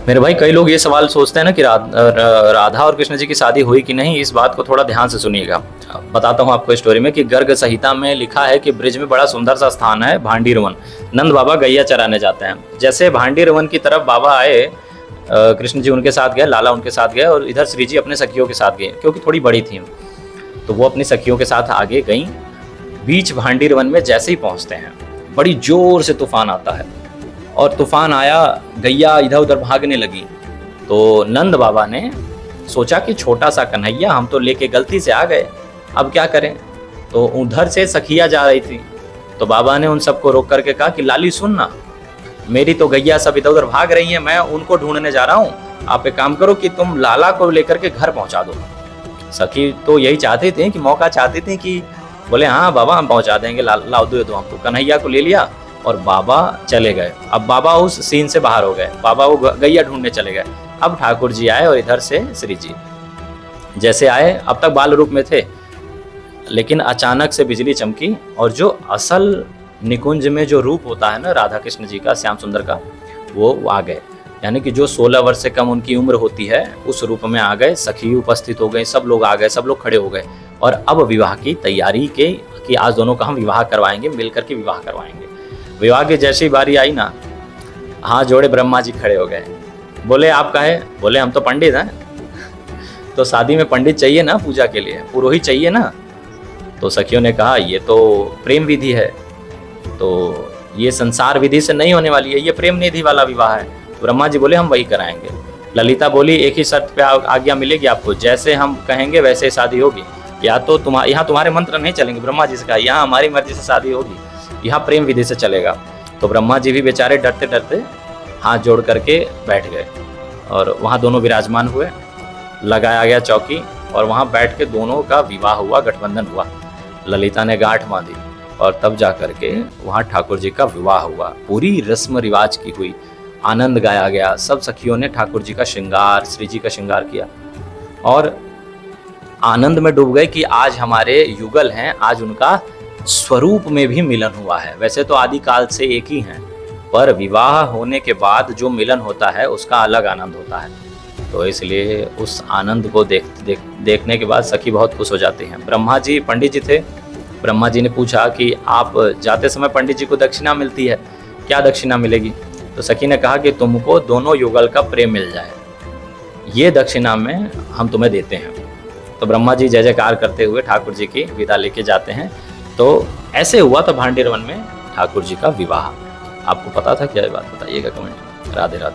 मेरे भाई, कई लोग ये सवाल सोचते हैं ना कि राधा और कृष्ण जी की शादी हुई कि नहीं। इस बात को थोड़ा ध्यान से सुनिएगा। बताता हूँ आपको स्टोरी में कि गर्ग संहिता में लिखा है कि ब्रिज में बड़ा सुंदर सा स्थान है भांडीरवन। नंद बाबा गैया चराने जाते हैं। जैसे भांडीरवन की तरफ बाबा आए, कृष्ण जी उनके साथ गए, लाला उनके साथ गए, और इधर श्री जी अपने सखियों के साथ गए, क्योंकि थोड़ी बड़ी थी तो वो अपनी सखियों के साथ आगे गई। बीच भांडीरवन में जैसे ही पहुंचते हैं, बड़ी जोर से तूफान आता है, और तूफान आया, गैया इधर उधर भागने लगी। तो नंद बाबा ने सोचा कि छोटा सा कन्हैया, हम तो लेके गलती से आ गए, अब क्या करें। तो उधर से सखिया जा रही थी, तो बाबा ने उन सबको रोक करके कहा कि लाली सुनना, मेरी तो गैया सब इधर उधर भाग रही हैं, मैं उनको ढूंढने जा रहा हूँ। आप एक काम करो कि तुम लाला को लेकर के घर पहुंचा दो। सखी तो यही चाहती थी कि मौका चाहती थी कि बोले हाँ बाबा हम पहुंचा देंगे, लाओ दो हमको। कन्हैया को ले लिया और बाबा चले गए। अब बाबा उस सीन से बाहर हो गए, बाबा वो गैया ढूंढने चले गए। अब ठाकुर जी आए और इधर से श्री जी जैसे आए, अब तक बाल रूप में थे, लेकिन अचानक से बिजली चमकी और जो असल निकुंज में जो रूप होता है ना राधा कृष्ण जी का, श्याम सुंदर का, वो आ गए। यानी कि जो 16 वर्ष से कम उनकी उम्र होती है उस रूप में आ गए। सखी उपस्थित हो गई, सब लोग आ गए, सब लोग खड़े हो गए, और अब विवाह की तैयारी के कि आज दोनों का हम विवाह करवाएंगे, मिलकर के विवाह करवाएंगे। विवाह की जैसी बारी आई ना, हाथ जोड़े ब्रह्मा जी खड़े हो गए। बोले आप काहे? बोले हम तो पंडित हैं। तो शादी में पंडित चाहिए ना, पूजा के लिए पुरोहित चाहिए ना। तो सखियों ने कहा ये तो प्रेम विधि है, तो ये संसार विधि से नहीं होने वाली है, ये प्रेम निधि वाला विवाह है। ब्रह्मा जी बोले हम वही कराएंगे। ललिता बोली एक ही शर्त पे आज्ञा मिलेगी आपको, जैसे हम कहेंगे वैसे शादी होगी, या तो यहाँ तुम्हारे मंत्र नहीं चलेंगे। ब्रह्मा जी से कहा यहाँ हमारी मर्जी से शादी होगी, यहाँ प्रेम विधि से चलेगा। तो ब्रह्मा जी भी बेचारे डरते डरते हाथ जोड़ करके बैठ गए, और वहाँ दोनों विराजमान हुए, लगाया गया चौकी, और वहाँ बैठ के दोनों का विवाह हुआ, गठबंधन हुआ। ललिता ने गांठ बांधी, और तब जा करके वहाँ ठाकुर जी का विवाह हुआ। पूरी रस्म रिवाज की हुई, आनंद गाया गया, सब सखियों ने ठाकुर जी का श्रृंगार, श्री जी का श्रृंगार किया, और आनंद में डूब गए कि आज हमारे युगल हैं, आज उनका स्वरूप में भी मिलन हुआ है। वैसे तो आदि काल से एक ही हैं, पर विवाह होने के बाद जो मिलन होता है उसका अलग आनंद होता है। तो इसलिए उस आनंद को देखने के बाद सखी बहुत खुश हो जाती हैं। ब्रह्मा जी पंडित जी थे, ब्रह्मा जी ने पूछा कि आप जाते समय पंडित जी को दक्षिणा मिलती है, क्या दक्षिणा मिलेगी? तो सखी ने कहा कि तुमको दोनों युगल का प्रेम मिल जाए, ये दक्षिणा में हम तुम्हें देते हैं। तो ब्रह्मा जी जय जयकार करते हुए ठाकुर जी की विदा लेके जाते हैं। तो ऐसे हुआ था भांडीरवन में ठाकुर जी का विवाह। आपको पता था क्या ये बात? बताइएगा कमेंट में। राधे राधे।